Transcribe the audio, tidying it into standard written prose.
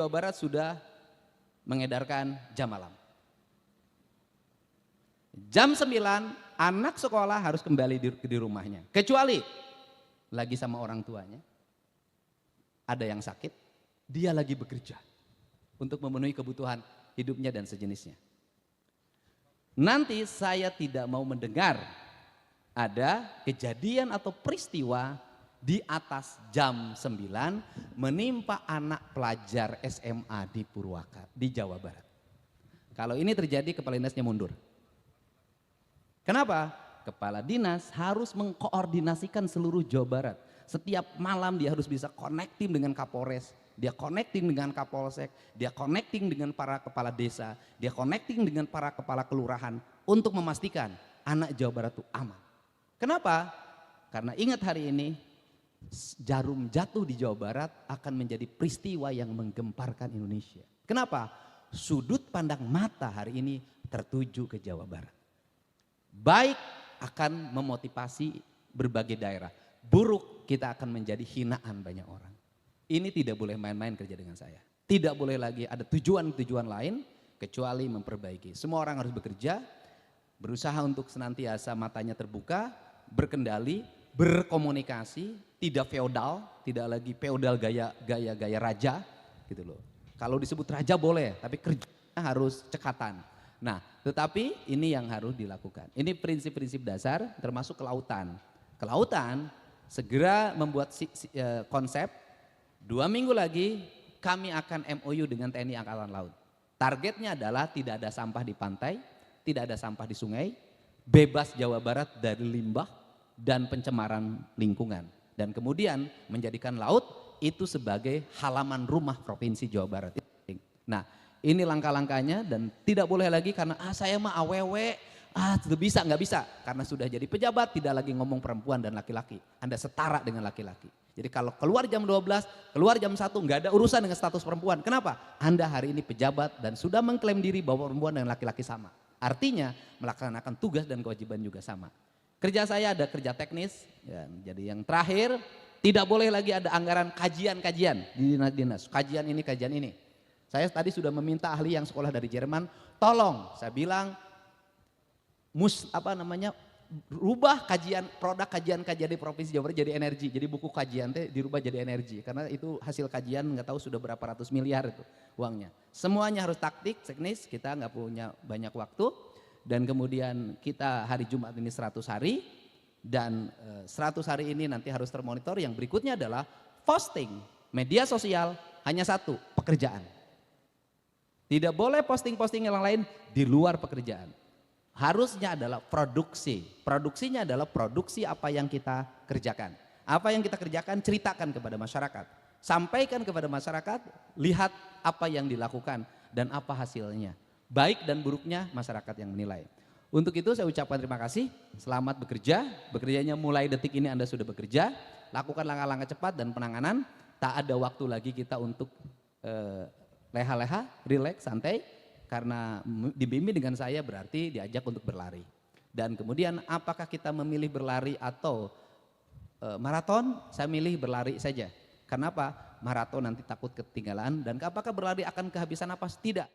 Jawa Barat sudah mengedarkan jam malam. Jam 9 anak sekolah harus kembali di rumahnya. Kecuali lagi sama orang tuanya, ada yang sakit, dia lagi bekerja untuk memenuhi kebutuhan hidupnya dan sejenisnya. Nanti saya tidak mau mendengar ada kejadian atau peristiwa di atas jam 9 menimpa anak pelajar SMA di Purwakarta, di Jawa Barat. Kalau ini terjadi, kepala dinasnya mundur. Kenapa? Kepala dinas harus mengkoordinasikan seluruh Jawa Barat. Setiap malam dia harus bisa connecting dengan Kapolres, dia connecting dengan Kapolsek, dia connecting dengan para kepala desa, dia connecting dengan para kepala kelurahan untuk memastikan anak Jawa Barat itu aman. Kenapa? Karena ingat hari ini jarum jatuh di Jawa Barat akan menjadi peristiwa yang menggemparkan Indonesia. Kenapa? Sudut pandang mata hari ini tertuju ke Jawa Barat. Baik akan memotivasi berbagai daerah, buruk kita akan menjadi hinaan banyak orang. Ini tidak boleh main-main kerja dengan saya. Tidak boleh lagi ada tujuan-tujuan lain kecuali memperbaiki. Semua orang harus bekerja, berusaha untuk senantiasa matanya terbuka, berkendali, berkomunikasi, tidak feodal, tidak lagi feodal gaya raja gitu loh. Kalau disebut raja boleh, tapi kerjanya harus cekatan. Nah, tetapi ini yang harus dilakukan. Ini prinsip-prinsip dasar termasuk kelautan. Kelautan segera membuat konsep, 2 minggu lagi kami akan MOU dengan TNI Angkatan Laut. Targetnya adalah tidak ada sampah di pantai, tidak ada sampah di sungai, bebas Jawa Barat dari limbah dan pencemaran lingkungan. Dan kemudian menjadikan laut itu sebagai halaman rumah Provinsi Jawa Barat. Nah, ini langkah-langkahnya dan tidak boleh lagi karena saya mah awewe, bisa, nggak bisa. Karena sudah jadi pejabat tidak lagi ngomong perempuan dan laki-laki. Anda setara dengan laki-laki. Jadi kalau keluar jam 12, keluar jam 1 nggak ada urusan dengan status perempuan. Kenapa? Anda hari ini pejabat dan sudah mengklaim diri bahwa perempuan dan laki-laki sama. Artinya melaksanakan tugas dan kewajiban juga sama. Kerja saya ada kerja teknis, ya, jadi yang terakhir tidak boleh lagi ada anggaran kajian-kajian di dinas-dinas. Kajian ini, kajian ini. Saya tadi sudah meminta ahli yang sekolah dari Jerman, tolong, saya bilang, rubah kajian produk kajian-kajian di Provinsi Jawa Barat jadi energi. Jadi buku kajian teh dirubah jadi energi karena itu hasil kajian nggak tahu sudah berapa ratus miliar itu uangnya. Semuanya harus taktik, teknis, kita nggak punya banyak waktu dan kemudian kita hari Jumat ini 100 hari dan 100 hari ini nanti harus termonitor. Yang berikutnya adalah posting media sosial hanya satu, pekerjaan. Tidak boleh posting-posting yang lain di luar pekerjaan. Harusnya adalah produksi. Produksinya adalah produksi apa yang kita kerjakan. Apa yang kita kerjakan ceritakan kepada masyarakat. Sampaikan kepada masyarakat, lihat apa yang dilakukan dan apa hasilnya. Baik dan buruknya masyarakat yang menilai. Untuk itu saya ucapkan terima kasih, selamat bekerja. Bekerjanya mulai detik ini Anda sudah bekerja. Lakukan langkah-langkah cepat dan penanganan. Tak ada waktu lagi kita untuk leha-leha, rileks, santai. Karena dibimbing dengan saya berarti diajak untuk berlari. Dan kemudian apakah kita memilih berlari atau maraton? Saya milih berlari saja. Kenapa? Maraton nanti takut ketinggalan dan apakah berlari akan kehabisan napas? Tidak.